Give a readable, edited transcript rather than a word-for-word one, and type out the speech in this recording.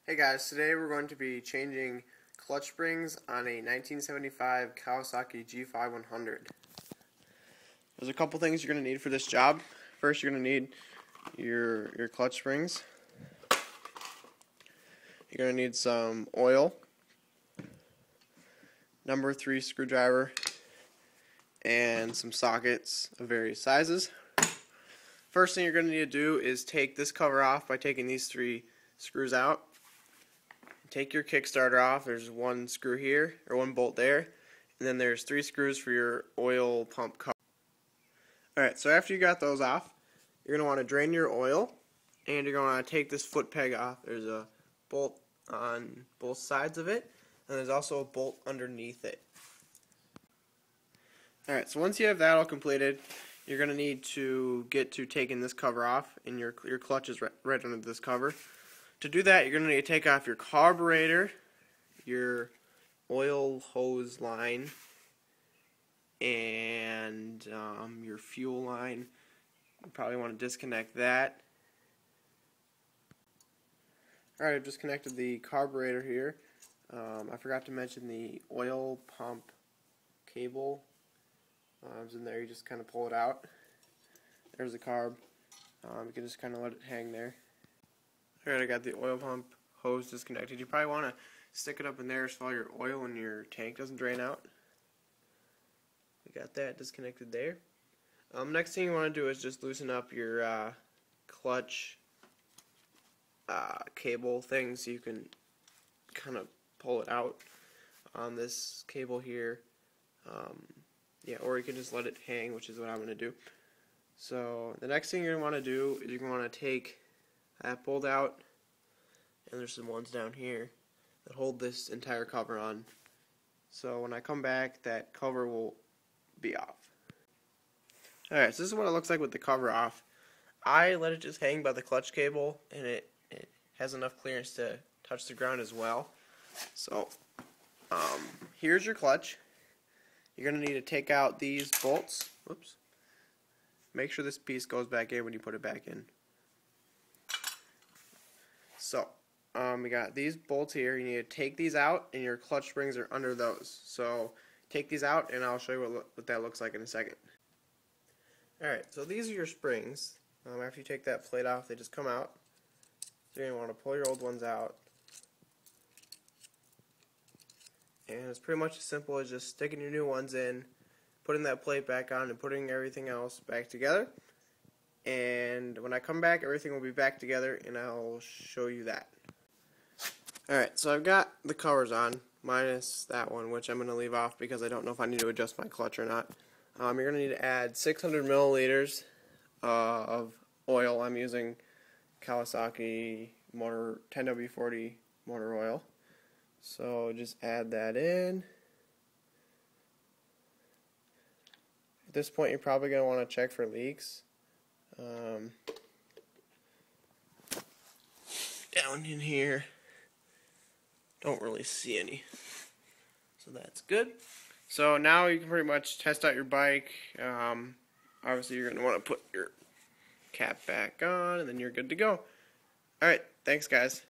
Hey guys, today we're going to be changing clutch springs on a 1975 Kawasaki G5 100. There's a couple things you're going to need for this job. First, you're going to need your clutch springs. You're going to need some oil, number 3 screwdriver, and some sockets of various sizes. First thing you're going to need to do is take this cover off by taking these 3 screws out. Take your Kickstarter off. There's one screw here, or one bolt there, and then there's 3 screws for your oil pump cover. Alright, so after you got those off, you're going to want to drain your oil, and you're going to want to take this foot peg off. There's a bolt on both sides of it, and there's also a bolt underneath it. Alright, so once you have that all completed, you're going to need to get to taking this cover off, and your clutch is right under this cover. To do that, you're going to need to take off your carburetor, your oil hose line, and your fuel line. You probably want to disconnect that. Alright, I've just connected the carburetor here. I forgot to mention the oil pump cable. It's in there. You just kind of pull it out. There's the carb. You can just kind of let it hang there. Alright, I got the oil pump hose disconnected. You probably want to stick it up in there so all your oil in your tank doesn't drain out. We got that disconnected there. Next thing you want to do is just loosen up your clutch cable thing so you can kind of pull it out on this cable here. Yeah, or you can just let it hang, which is what I'm going to do. So the next thing you're going to want to do is you're going to want to take that bolt out, and there's some ones down here that hold this entire cover on. So when I come back, that cover will be off. Alright, so this is what it looks like with the cover off. I let it just hang by the clutch cable, and it has enough clearance to touch the ground as well. So here's your clutch. You're going to need to take out these bolts. Whoops. Make sure this piece goes back in when you put it back in. So, we got these bolts here. You need to take these out, and your clutch springs are under those. So, take these out, and I'll show you what that looks like in a second. Alright, so these are your springs. After you take that plate off, they just come out. So you're going to want to pull your old ones out. And it's pretty much as simple as just sticking your new ones in, putting that plate back on, and putting everything else back together. And when I come back, everything will be back together, and I'll show you that. Alright, so I've got the covers on, minus that one, which I'm going to leave off because I don't know if I need to adjust my clutch or not. You're going to need to add 600 milliliters of oil. I'm using Kawasaki motor 10W40 motor oil. So just add that in. At this point, you're probably going to want to check for leaks. Down in here, don't really see any, so that's good. So now you can pretty much test out your bike. Obviously you're going to want to put your cap back on, and then you're good to go. Alright, thanks guys.